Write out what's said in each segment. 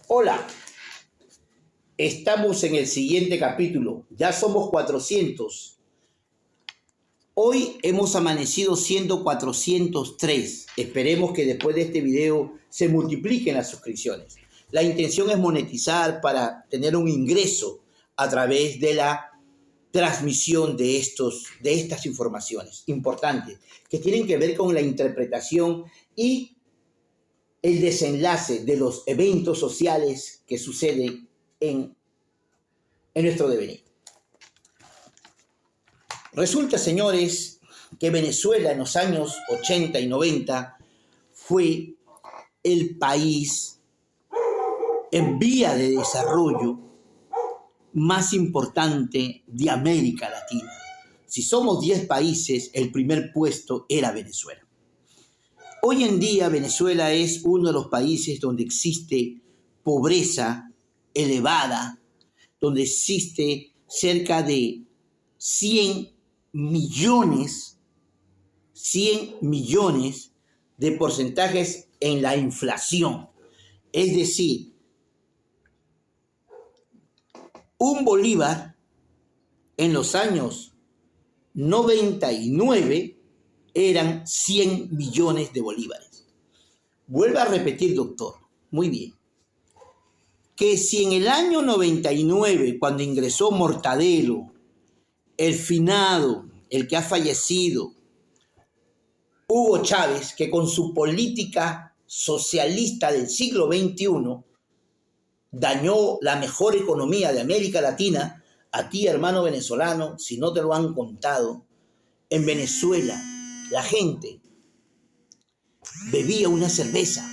Hola, estamos en el siguiente capítulo. Ya somos 400. Hoy hemos amanecido siendo 403. Esperemos que después de este video se multipliquen las suscripciones. La intención es monetizar para tener un ingreso a través de la transmisión de estas informaciones importantes que tienen que ver con la interpretación y el desenlace de los eventos sociales que suceden en nuestro devenir. Resulta, señores, que Venezuela en los años 80 y 90 fue el país en vía de desarrollo más importante de América Latina. Si somos 10 países, el primer puesto era Venezuela. Hoy en día Venezuela es uno de los países donde existe pobreza elevada, donde existe cerca de 100 millones de porcentajes en la inflación. Es decir, un bolívar en los años 99 eran 100 millones de bolívares. Vuelvo a repetir, doctor. Muy bien. Que si en el año 99, cuando ingresó Mortadelo, el finado, el que ha fallecido, Hugo Chávez, que con su política socialista del siglo XXI dañó la mejor economía de América Latina, a ti, hermano venezolano, si no te lo han contado, en Venezuela la gente bebía una cerveza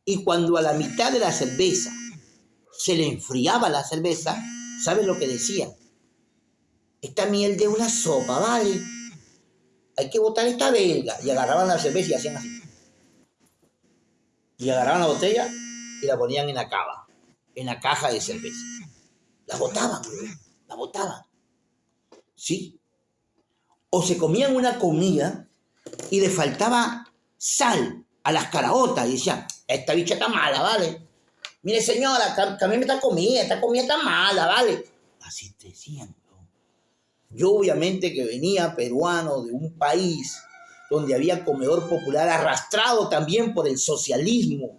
y cuando a la mitad de la cerveza se le enfriaba la cerveza, ¿sabes lo que decían? Esta miel de una sopa, ¿vale? Hay que botar esta belga. Y agarraban la cerveza y hacían así. Y agarraban la botella y la ponían en la cava, en la caja de cerveza. La botaban, güey. La botaban. ¿Sí? O se comían una comida y le faltaba sal a las caraotas y decían, esta bicha está mala, ¿vale? Mire, señora, cámbiame esta comida está mala, ¿vale? Así te decían. Yo obviamente que venía peruano de un país donde había comedor popular arrastrado también por el socialismo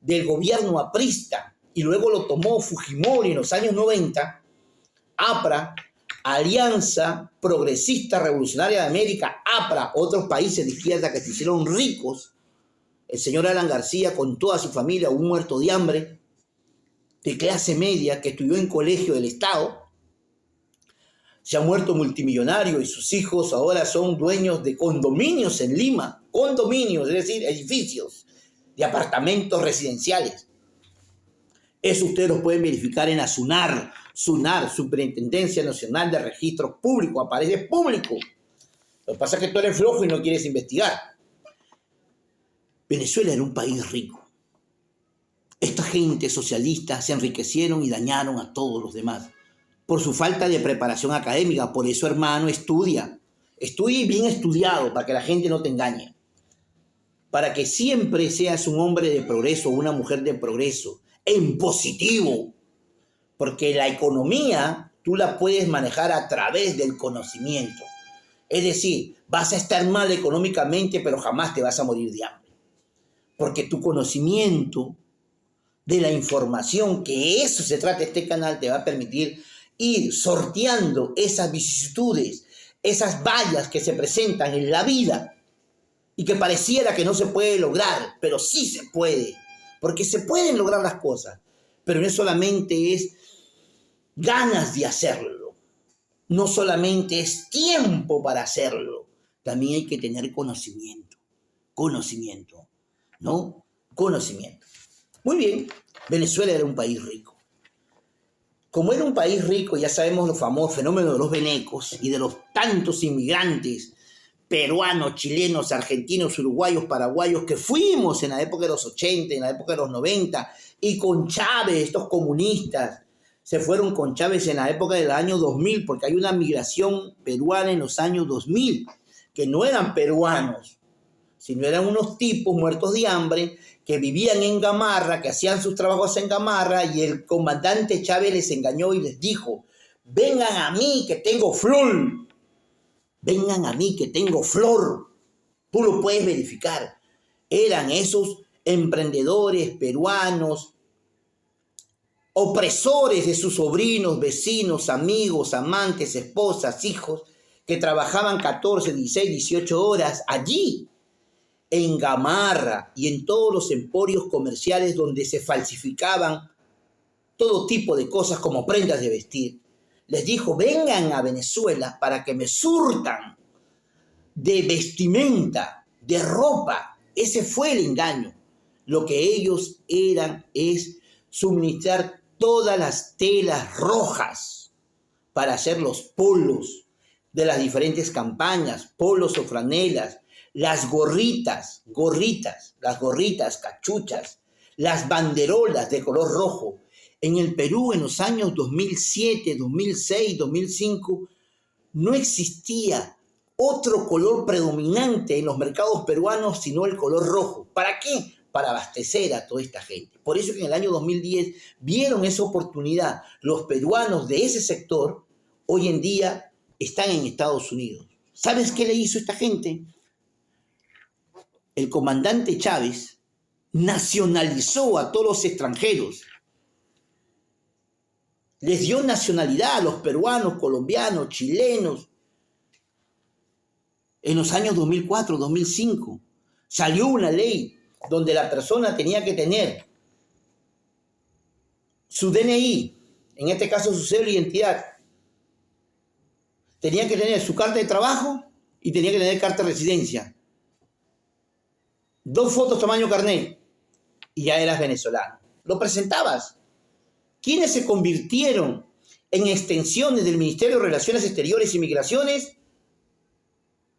del gobierno aprista y luego lo tomó Fujimori en los años 90, APRA, Alianza Progresista Revolucionaria de América, APRA, otros países de izquierda que se hicieron ricos, el señor Alan García con toda su familia, un muerto de hambre, de clase media que estudió en colegio del Estado, se ha muerto multimillonario y sus hijos ahora son dueños de condominios en Lima, condominios, es decir, edificios de apartamentos residenciales. Eso ustedes lo pueden verificar en la SUNAR, Superintendencia Nacional de Registros Públicos, aparece público. Lo que pasa es que tú eres flojo y no quieres investigar. Venezuela era un país rico. Esta gente socialista se enriquecieron y dañaron a todos los demás por su falta de preparación académica. Por eso, hermano, estudia y bien estudiado para que la gente no te engañe. Para que siempre seas un hombre de progreso o una mujer de progreso, en positivo. Porque la economía tú la puedes manejar a través del conocimiento. Es decir, vas a estar mal económicamente, pero jamás te vas a morir de hambre. Porque tu conocimiento de la información, que eso se trata este canal, te va a permitir ir sorteando esas vicisitudes, esas vallas que se presentan en la vida y que pareciera que no se puede lograr, pero sí se puede, porque se pueden lograr las cosas, pero no solamente es ganas de hacerlo, no solamente es tiempo para hacerlo, también hay que tener conocimiento, ¿no? Conocimiento. Muy bien, Venezuela era un país rico. Como era un país rico, ya sabemos los famosos fenómenos de los venecos y de los tantos inmigrantes peruanos, chilenos, argentinos, uruguayos, paraguayos que fuimos en la época de los 80, en la época de los 90, y con Chávez, estos comunistas, se fueron con Chávez en la época del año 2000, porque hay una migración peruana en los años 2000, que no eran peruanos, sino eran unos tipos muertos de hambre que vivían en Gamarra, que hacían sus trabajos en Gamarra, y el comandante Chávez les engañó y les dijo: vengan a mí que tengo flor, vengan a mí que tengo flor. Tú lo puedes verificar. Eran esos emprendedores peruanos, opresores de sus sobrinos, vecinos, amigos, amantes, esposas, hijos, que trabajaban 14, 16, 18 horas allí, en Gamarra y en todos los emporios comerciales donde se falsificaban todo tipo de cosas como prendas de vestir. Les dijo: vengan a Venezuela para que me surtan de vestimenta, de ropa. Ese fue el engaño. Lo que ellos eran es suministrar todas las telas rojas para hacer los polos de las diferentes campañas, polos o franelas, las gorritas, cachuchas, las banderolas de color rojo. En el Perú, en los años 2007, 2006, 2005, no existía otro color predominante en los mercados peruanos sino el color rojo. ¿Para qué? Para abastecer a toda esta gente. Por eso que en el año 2010 vieron esa oportunidad. Los peruanos de ese sector hoy en día están en Estados Unidos. ¿Sabes qué le hizo esta gente? El comandante Chávez nacionalizó a todos los extranjeros. Les dio nacionalidad a los peruanos, colombianos, chilenos. En los años 2004, 2005, salió una ley donde la persona tenía que tener su DNI, en este caso su cédula de identidad, tenía que tener su carta de trabajo y tenía que tener carta de residencia. 2 fotos tamaño carnet y ya eras venezolano. Lo presentabas. ¿Quiénes se convirtieron en extensiones del Ministerio de Relaciones Exteriores y Migraciones?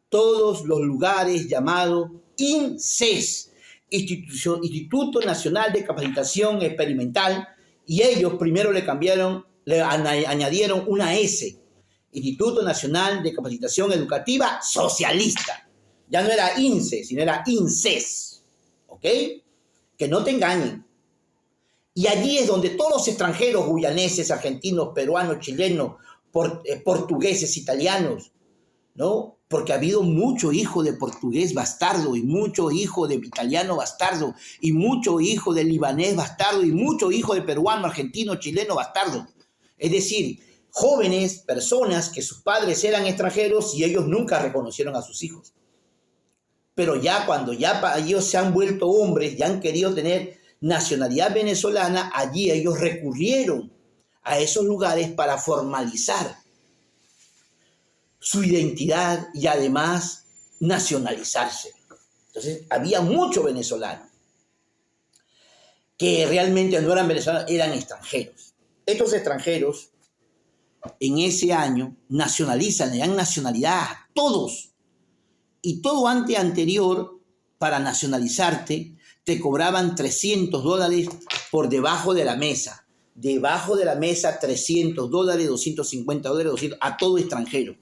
Todos los lugares llamados INSES, Instituto Nacional de Capacitación Experimental, y ellos primero le añadieron una S, Instituto Nacional de Capacitación Educativa Socialista. Ya no era INSES, sino era INSES, ¿ok? Que no te engañen. Y allí es donde todos los extranjeros, guyaneses, argentinos, peruanos, chilenos, portugueses, italianos, ¿no? Porque ha habido mucho hijo de portugués bastardo y mucho hijo de italiano bastardo y mucho hijo de libanés bastardo y mucho hijo de peruano, argentino, chileno bastardo. Es decir, jóvenes, personas que sus padres eran extranjeros y ellos nunca reconocieron a sus hijos. Pero ya cuando ellos se han vuelto hombres y han querido tener nacionalidad venezolana, allí ellos recurrieron a esos lugares para formalizar su identidad y además nacionalizarse. Entonces había muchos venezolanos que realmente no eran venezolanos, eran extranjeros. Estos extranjeros en ese año nacionalizan, le dan nacionalidad a todos. Y todo anterior, para nacionalizarte, te cobraban $300 por debajo de la mesa. Debajo de la mesa, $300, $250, $200, a todo extranjero.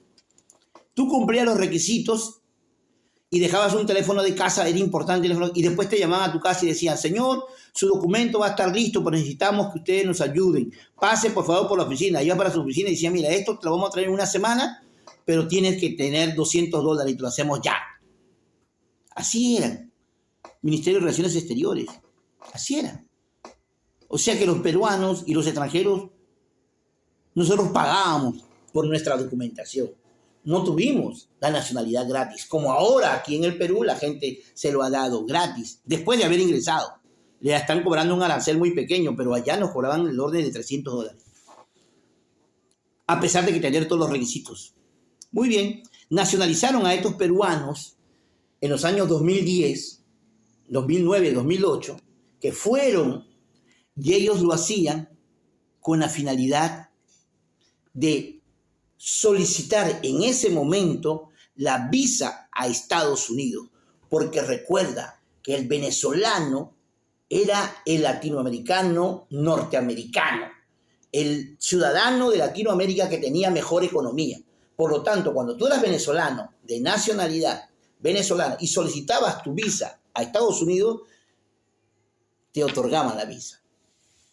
Tú cumplías los requisitos y dejabas un teléfono de casa, era importante, y después te llamaban a tu casa y decían: señor, su documento va a estar listo, pero necesitamos que ustedes nos ayuden. Pase, por favor, por la oficina. Iba para su oficina y decía: mira, esto te lo vamos a traer en una semana, pero tienes que tener $200 y te lo hacemos ya. Así era. Ministerio de Relaciones Exteriores. Así era. O sea que los peruanos y los extranjeros, nosotros pagábamos por nuestra documentación. No tuvimos la nacionalidad gratis, como ahora aquí en el Perú la gente se lo ha dado gratis, después de haber ingresado. Le están cobrando un arancel muy pequeño, pero allá nos cobraban el orden de $300. A pesar de que tener todos los requisitos. Muy bien, nacionalizaron a estos peruanos en los años 2010, 2009, 2008, que fueron, y ellos lo hacían con la finalidad de solicitar en ese momento la visa a Estados Unidos, porque recuerda que el venezolano era el latinoamericano norteamericano, el ciudadano de Latinoamérica que tenía mejor economía. Por lo tanto, cuando tú eras venezolano de nacionalidad, venezolana y solicitabas tu visa a Estados Unidos, te otorgaban la visa.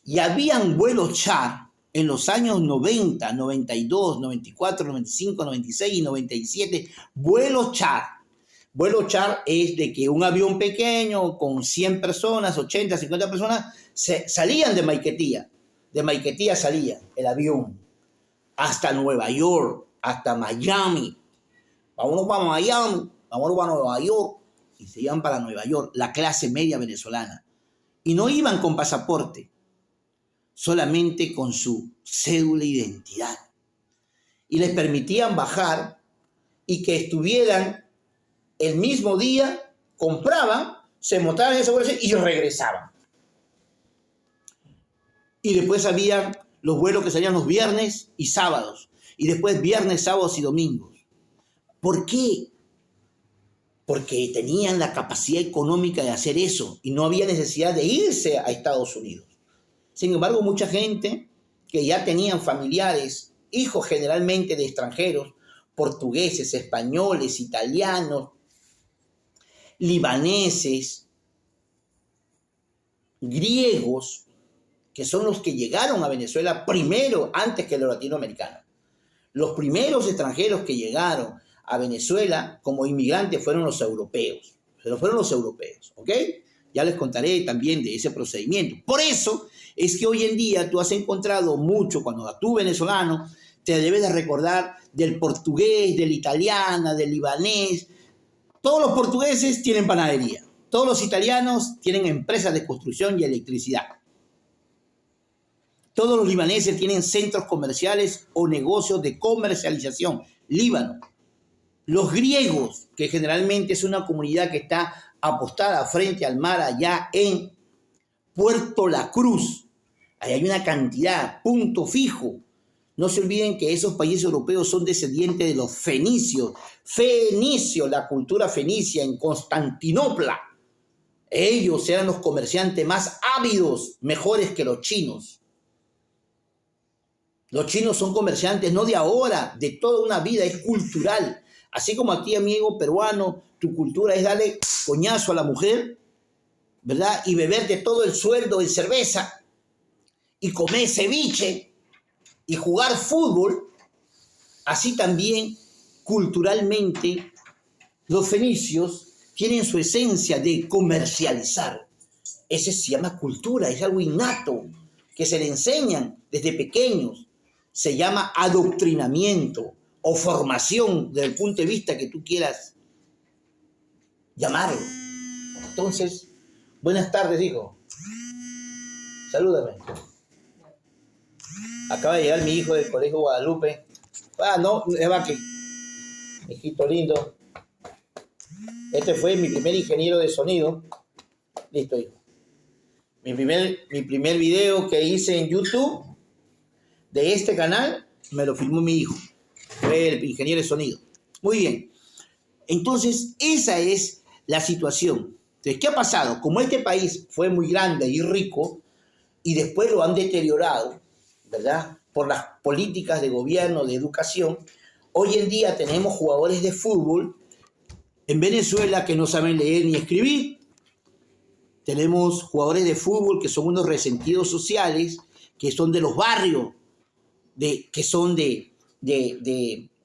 Y habían vuelos char en los años 90, 92, 94, 95, 96 y 97, vuelos char. Vuelo char es de que un avión pequeño con 100 personas, 80, 50 personas, salían de Maiquetía. De Maiquetía salía el avión hasta Nueva York, hasta Miami. Vámonos para Miami, vámonos para Nueva York. Y se iban para Nueva York, la clase media venezolana. Y no iban con pasaporte, solamente con su cédula de identidad. Y les permitían bajar y que estuvieran el mismo día, compraban, se montaban en ese vuelo y regresaban. Y después había los vuelos que salían los viernes y sábados. Y después viernes, sábados y domingos. ¿Por qué? Porque tenían la capacidad económica de hacer eso y no había necesidad de irse a Estados Unidos. Sin embargo, mucha gente que ya tenían familiares, hijos generalmente de extranjeros, portugueses, españoles, italianos, libaneses, griegos, que son los que llegaron a Venezuela primero antes que los latinoamericanos. Los primeros extranjeros que llegaron a Venezuela como inmigrantes fueron los europeos. Pero fueron los europeos, ¿ok? Ya les contaré también de ese procedimiento. Por eso es que hoy en día tú has encontrado mucho, cuando tú venezolano, te debes de recordar del portugués, del italiano, del libanés. Todos los portugueses tienen panadería. Todos los italianos tienen empresas de construcción y electricidad. Todos los libaneses tienen centros comerciales o negocios de comercialización. Líbano. Los griegos, que generalmente es una comunidad que está apostada frente al mar allá en Puerto La Cruz. Ahí hay una cantidad, punto fijo. No se olviden que esos países europeos son descendientes de los fenicios. Fenicio, la cultura fenicia en Constantinopla. Ellos eran los comerciantes más ávidos, mejores que los chinos. Los chinos son comerciantes no de ahora, de toda una vida, es cultural. Así como aquí, amigo peruano, tu cultura es darle coñazo a la mujer, ¿verdad? Y beberte todo el sueldo en cerveza y comer ceviche y jugar fútbol. Así también, culturalmente, los fenicios tienen su esencia de comercializar. Ese se llama cultura, es algo innato que se le enseñan desde pequeños. Se llama adoctrinamiento o formación desde el punto de vista que tú quieras llamarlo. Entonces, buenas tardes, hijo. Salúdame. Acaba de llegar mi hijo del Colegio Guadalupe. No, Eva, que hijito lindo. Este fue mi primer ingeniero de sonido. Listo, hijo. Mi primer video que hice en YouTube de este canal me lo filmó mi hijo. Fue el ingeniero de sonido. Muy bien. Entonces, esa es la situación. Entonces, ¿qué ha pasado? Como este país fue muy grande y rico y después lo han deteriorado, ¿verdad? Por las políticas de gobierno, de educación, hoy en día tenemos jugadores de fútbol en Venezuela que no saben leer ni escribir. Tenemos jugadores de fútbol que son unos resentidos sociales, que son de los barrios, que son de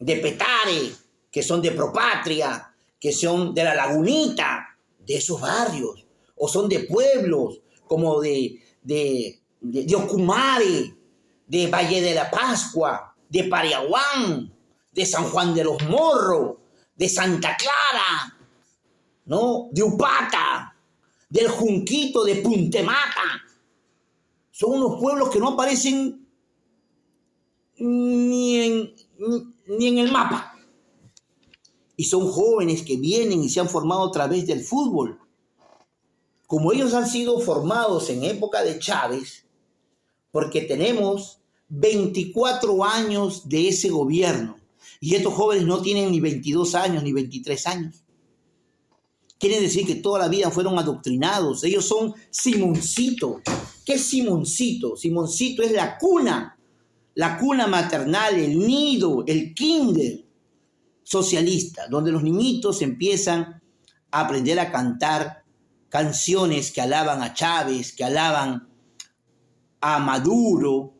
Petare, que son de Propatria, que son de la Lagunita, de esos barrios, o son de pueblos como de Ocumare, de Valle de la Pascua, de Pariaguán, de San Juan de los Morros, de Santa Clara, ¿no? De Upata, del Junquito, de Puntemata. Son unos pueblos que no aparecen ni en el mapa. Y son jóvenes que vienen y se han formado a través del fútbol. Como ellos han sido formados en época de Chávez, porque tenemos 24 años de ese gobierno, y estos jóvenes no tienen ni 22 años ni 23 años. Quiere decir que toda la vida fueron adoctrinados. Ellos son Simoncito. ¿Qué es Simoncito? Simoncito es la cuna maternal, el nido, el kinder. socialista, donde los niñitos empiezan a aprender a cantar canciones que alaban a Chávez, que alaban a Maduro,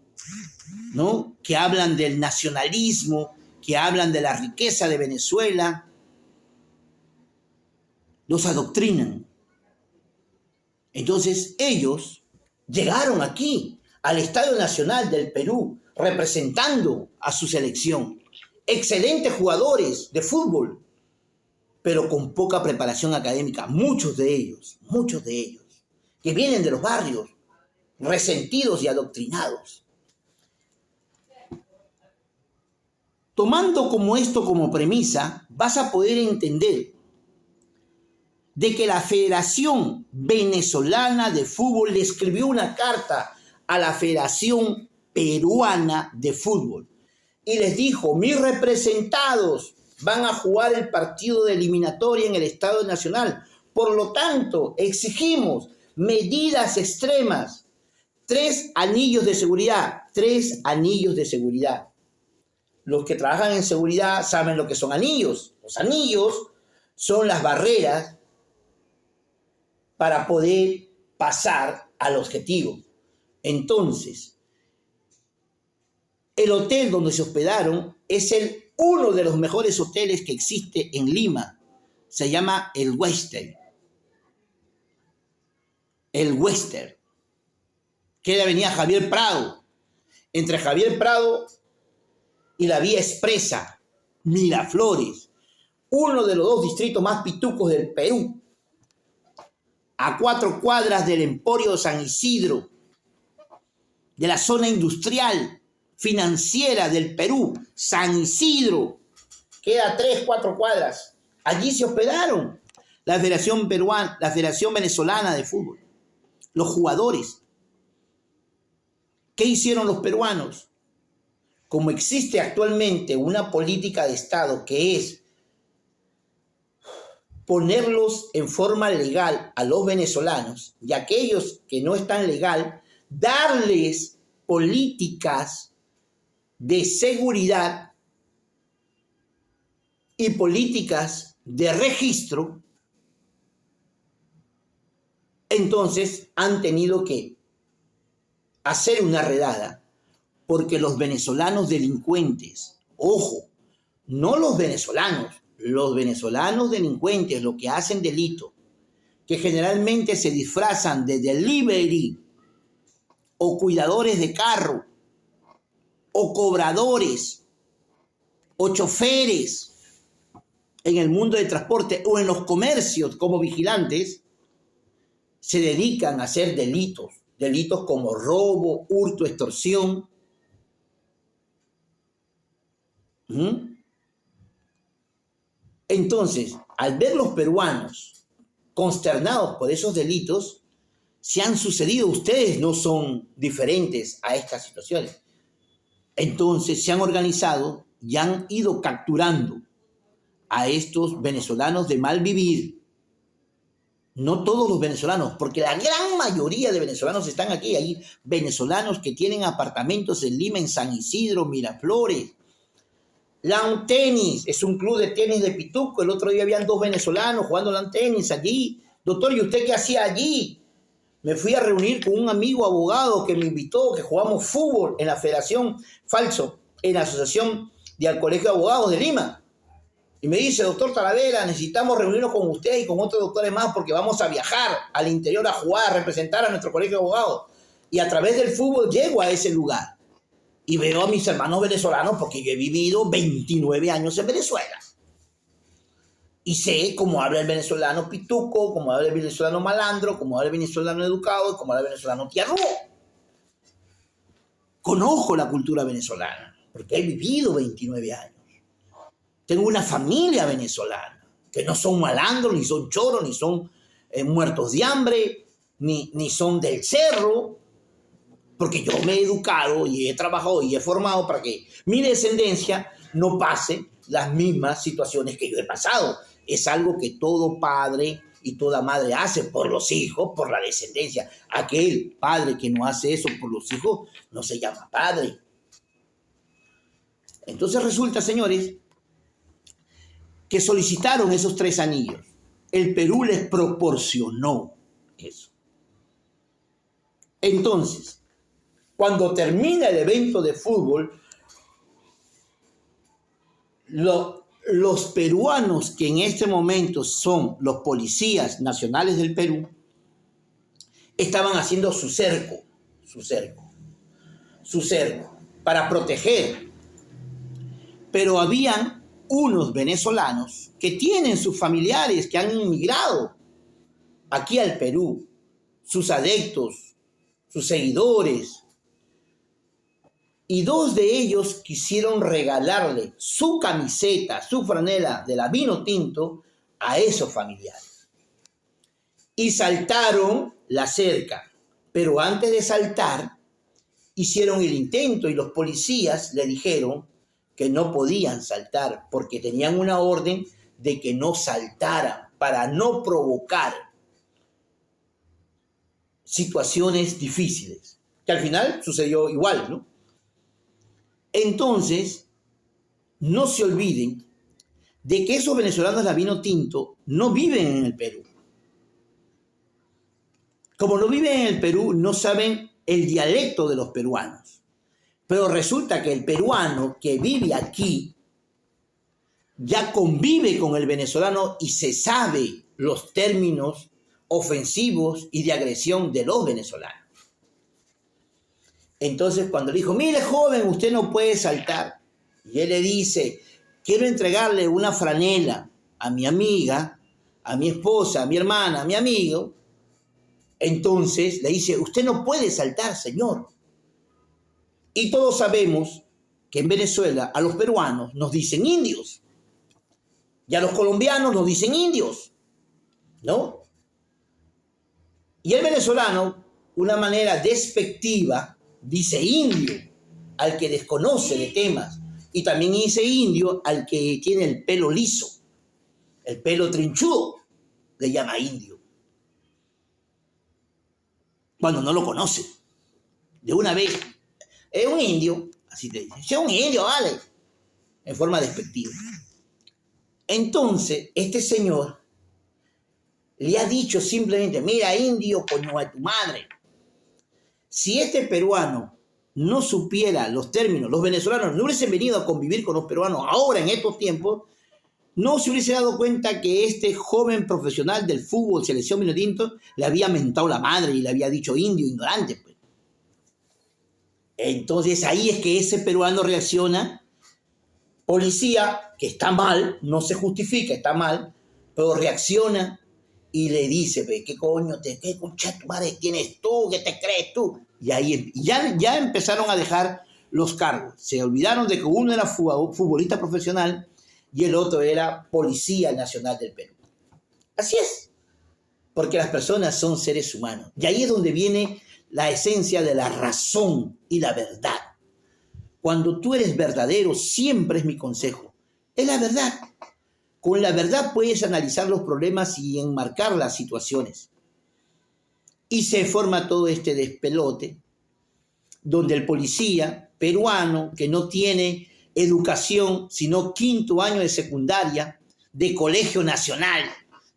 ¿no? Que hablan del nacionalismo, que hablan de la riqueza de Venezuela. Los adoctrinan. Entonces ellos llegaron aquí, al Estadio Nacional del Perú, representando a su selección. Excelentes jugadores de fútbol, pero con poca preparación académica. Muchos de ellos, que vienen de los barrios, resentidos y adoctrinados. Tomando como esto como premisa, vas a poder entender de que la Federación Venezolana de Fútbol le escribió una carta a la Federación Peruana de Fútbol y les dijo: mis representados van a jugar el partido de eliminatoria en el Estadio Nacional. Por lo tanto, exigimos medidas extremas. 3 anillos de seguridad. 3 anillos de seguridad. Los que trabajan en seguridad saben lo que son anillos. Los anillos son las barreras para poder pasar al objetivo. Entonces, el hotel donde se hospedaron es uno de los mejores hoteles que existe en Lima. Se llama el Western. El Western. Queda en la avenida Javier Prado. Entre Javier Prado y la vía expresa Miraflores. Uno de los 2 distritos más pitucos del Perú. A 4 cuadras del Emporio de San Isidro, de la zona industrial, financiera del Perú, San Isidro, queda a 3, 4 cuadras. Allí se hospedaron la Federación Peruana, la Federación Venezolana de Fútbol, los jugadores. ¿Qué hicieron los peruanos? Como existe actualmente una política de Estado que es ponerlos en forma legal a los venezolanos y a aquellos que no están legal, darles políticas de seguridad y políticas de registro, entonces han tenido que hacer una redada porque los venezolanos delincuentes, ojo, no los venezolanos delincuentes, los que hacen delito, que generalmente se disfrazan de delivery o cuidadores de carro o cobradores o choferes en el mundo del transporte o en los comercios como vigilantes, se dedican a hacer delitos como robo, hurto, extorsión. Entonces, al ver los peruanos consternados por esos delitos, se han sucedido. Ustedes no son diferentes a estas situaciones. Entonces, se han organizado y han ido capturando a estos venezolanos de mal vivir. No todos los venezolanos, porque la gran mayoría de venezolanos están aquí. Hay venezolanos que tienen apartamentos en Lima, en San Isidro, Miraflores. Lawn Tenis es un club de tenis de Pituco. El otro día habían 2 venezolanos jugando lawn tenis allí. Doctor, ¿y usted qué hacía allí? Me fui a reunir con un amigo abogado que me invitó, que jugamos fútbol en la Federación en la Asociación del Colegio de Abogados de Lima. Y me dice: doctor Talavera, necesitamos reunirnos con usted y con otros doctores más porque vamos a viajar al interior a jugar, a representar a nuestro colegio de abogados. Y a través del fútbol llego a ese lugar. Y veo a mis hermanos venezolanos porque yo he vivido 29 años en Venezuela. Y sé cómo habla el venezolano pituco, cómo habla el venezolano malandro, cómo habla el venezolano educado, cómo habla el venezolano tierno. Conozco la cultura venezolana porque he vivido 29 años. Tengo una familia venezolana que no son malandros, ni son choros, ni son muertos de hambre, ni son del cerro. Porque yo me he educado y he trabajado y he formado para que mi descendencia no pase las mismas situaciones que yo he pasado. Es algo que todo padre y toda madre hace por los hijos, por la descendencia. Aquel padre que no hace eso por los hijos no se llama padre. Entonces resulta, señores, que solicitaron esos 3 anillos. El Perú les proporcionó eso. Entonces, cuando termina el evento de fútbol, los peruanos que en este momento son los policías nacionales del Perú, estaban haciendo su cerco para proteger. Pero habían unos venezolanos que tienen sus familiares que han inmigrado aquí al Perú, sus adeptos, sus seguidores, y 2 de ellos quisieron regalarle su camiseta, su franela de la Vinotinto a esos familiares. Y saltaron la cerca, pero antes de saltar, hicieron el intento y los policías le dijeron que no podían saltar porque tenían una orden de que no saltaran para no provocar situaciones difíciles, que al final sucedió igual, ¿no? Entonces, no se olviden de que esos venezolanos de la Vinotinto no viven en el Perú. Como no viven en el Perú, no saben el dialecto de los peruanos. Pero resulta que el peruano que vive aquí ya convive con el venezolano y se sabe los términos ofensivos y de agresión de los venezolanos. Entonces, cuando le dijo, mire joven, usted no puede saltar, y él le dice, quiero entregarle una franela a mi amiga, a mi esposa, a mi hermana, a mi amigo. Entonces le dice, usted no puede saltar, señor. Y todos sabemos que en Venezuela a los peruanos nos dicen indios. Y a los colombianos nos dicen indios, ¿no? Y el venezolano, una manera despectiva, dice indio al que desconoce de temas. Y también dice indio al que tiene el pelo liso, el pelo trinchudo, le llama indio. Cuando no lo conoce. De una vez, es un indio, así te dice, es un indio, vale, en forma despectiva. Entonces, este señor le ha dicho simplemente, mira, indio, coño a tu madre. Si este peruano no supiera los términos, los venezolanos no hubiesen venido a convivir con los peruanos ahora en estos tiempos, no se hubiese dado cuenta que este joven profesional del fútbol, selección Vinotinto, le había mentado la madre y le había dicho indio, ignorante. Pues. Entonces ahí es que ese peruano reacciona. Policía, que está mal, no se justifica, está mal, pero reacciona y le dice, ¿qué coño, qué concha tu madre tienes tú? ¿Qué te crees tú? Y ahí ya empezaron a dejar los cargos. Se olvidaron de que uno era futbolista profesional y el otro era Policía Nacional del Perú. Así es, porque las personas son seres humanos. Y ahí es donde viene la esencia de la razón y la verdad. Cuando tú eres verdadero, siempre es mi consejo, es la verdad. Con la verdad puedes analizar los problemas y enmarcar las situaciones. Y se forma todo este despelote, donde el policía peruano, que no tiene educación, sino 5º año de secundaria, de colegio nacional,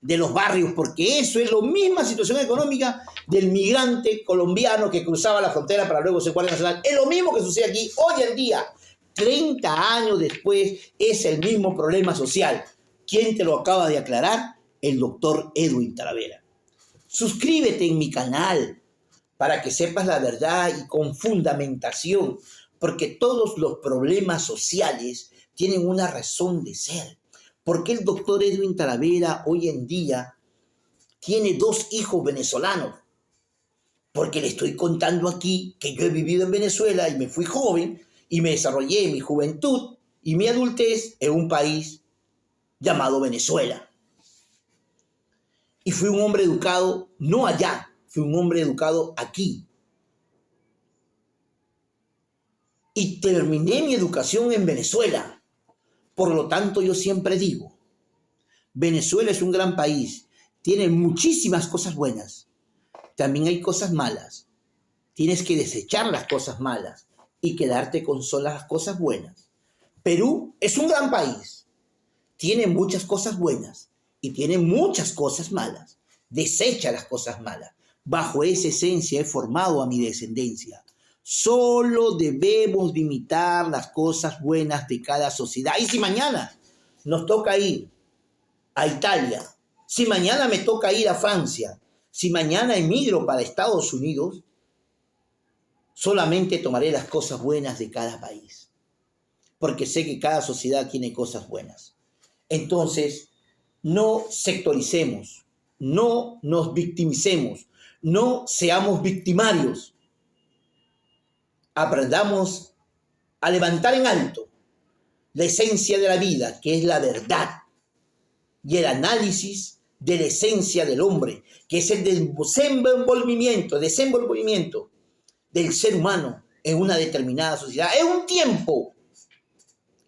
de los barrios, porque eso es la misma situación económica del migrante colombiano que cruzaba la frontera para luego ser guardia nacional. Es lo mismo que sucede aquí hoy en día. 30 años después es el mismo problema social. ¿Quién te lo acaba de aclarar? El doctor Edwin Talavera. Suscríbete en mi canal para que sepas la verdad y con fundamentación, porque todos los problemas sociales tienen una razón de ser. ¿Por qué el doctor Edwin Talavera hoy en día tiene 2 hijos venezolanos? Porque le estoy contando aquí que yo he vivido en Venezuela y me fui joven y me desarrollé mi juventud y mi adultez en un país llamado Venezuela. Y fui un hombre educado, no allá, fui un hombre educado aquí. Y terminé mi educación en Venezuela. Por lo tanto, yo siempre digo, Venezuela es un gran país, tiene muchísimas cosas buenas, también hay cosas malas. Tienes que desechar las cosas malas y quedarte con solo las cosas buenas. Perú es un gran país, tiene muchas cosas buenas y tiene muchas cosas malas. Desecha las cosas malas. Bajo esa esencia he formado a mi descendencia. Solo debemos de imitar las cosas buenas de cada sociedad. Y si mañana nos toca ir a Italia, si mañana me toca ir a Francia, si mañana emigro para Estados Unidos, solamente tomaré las cosas buenas de cada país, porque sé que cada sociedad tiene cosas buenas. Entonces, no sectoricemos, no nos victimicemos, no seamos victimarios. Aprendamos a levantar en alto la esencia de la vida, que es la verdad, y el análisis de la esencia del hombre, que es el desenvolvimiento del ser humano en una determinada sociedad. Es un tiempo,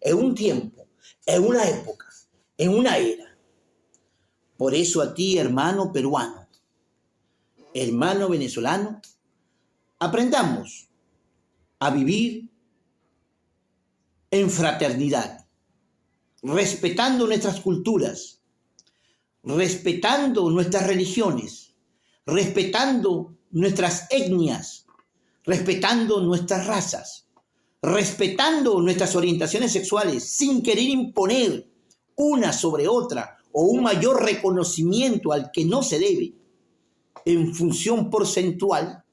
es una época, en una era. Por eso a ti, hermano peruano, hermano venezolano, aprendamos a vivir en fraternidad, respetando nuestras culturas, respetando nuestras religiones, respetando nuestras etnias, respetando nuestras razas, respetando nuestras orientaciones sexuales, sin querer imponer una sobre otra o un mayor reconocimiento al que no se debe en función porcentual,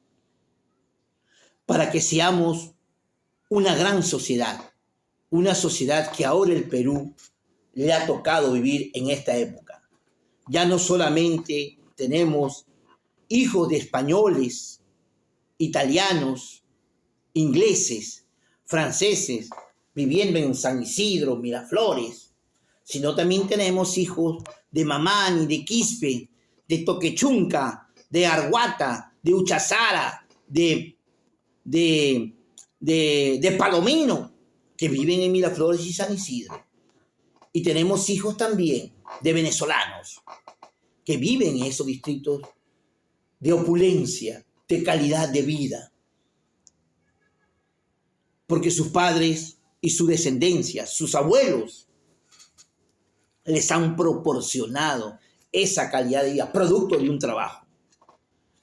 para que seamos una gran sociedad, una sociedad que ahora el Perú le ha tocado vivir en esta época. Ya no solamente tenemos hijos de españoles, italianos, ingleses, franceses, viviendo en San Isidro, Miraflores, sino también tenemos hijos de Mamani, de Quispe, de Toquechunca, de Arhuata, de Uchazara, de Palomino, que viven en Miraflores y San Isidro. Y tenemos hijos también de venezolanos que viven en esos distritos de opulencia, de calidad de vida, porque sus padres y su descendencia, sus abuelos, les han proporcionado esa calidad de vida, producto de un trabajo.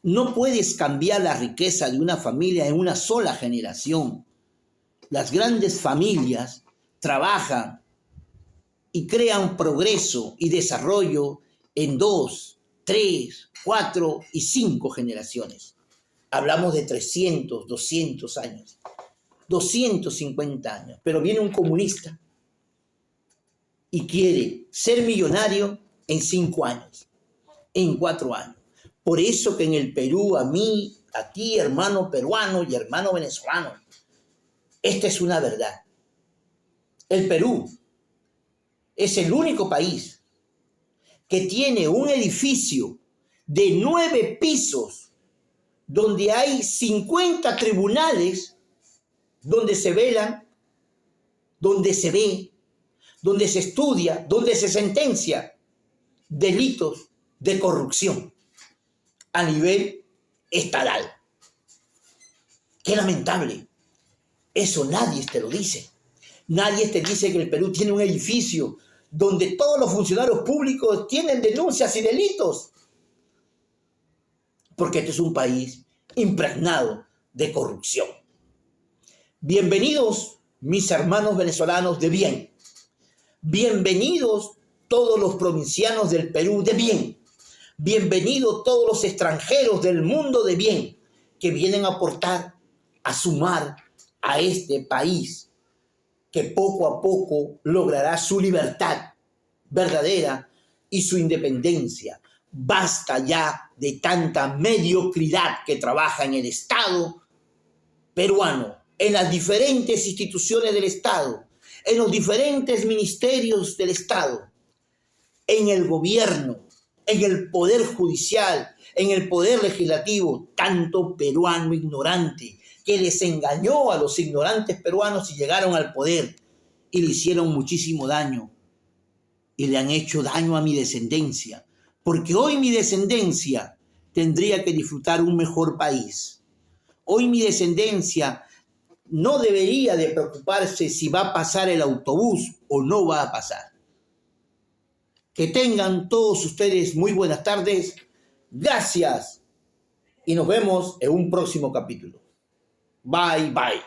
No puedes cambiar la riqueza de una familia en una sola generación. Las grandes familias trabajan y crean progreso y desarrollo en 2, 3, 4 y 5 generaciones. Hablamos de 300, 200 años, 250 años. Pero viene un comunista y quiere ser millonario en 5 años, en 4 años. Por eso que en el Perú, a mí, a ti, hermano peruano y hermano venezolano, esta es una verdad. El Perú es el único país que tiene un edificio de 9 pisos donde hay 50 tribunales donde se velan, donde se ve, donde se estudia, donde se sentencia delitos de corrupción a nivel estatal. Qué lamentable. Eso nadie te lo dice. Nadie te dice que el Perú tiene un edificio donde todos los funcionarios públicos tienen denuncias y delitos. Porque este es un país impregnado de corrupción. Bienvenidos, mis hermanos venezolanos de bien. Bienvenidos todos los provincianos del Perú de bien. Bienvenidos todos los extranjeros del mundo de bien que vienen a aportar, a sumar a este país que poco a poco logrará su libertad verdadera y su independencia. Basta ya de tanta mediocridad que trabaja en el Estado peruano, en las diferentes instituciones del Estado, en los diferentes ministerios del Estado, en el gobierno, en el poder judicial, en el poder legislativo, tanto peruano ignorante que les engañó a los ignorantes peruanos y llegaron al poder y le hicieron muchísimo daño y le han hecho daño a mi descendencia, porque hoy mi descendencia tendría que disfrutar un mejor país. Hoy mi descendencia no debería de preocuparse si va a pasar el autobús o no va a pasar. Que tengan todos ustedes muy buenas tardes. Gracias. Y nos vemos en un próximo capítulo. Bye, bye.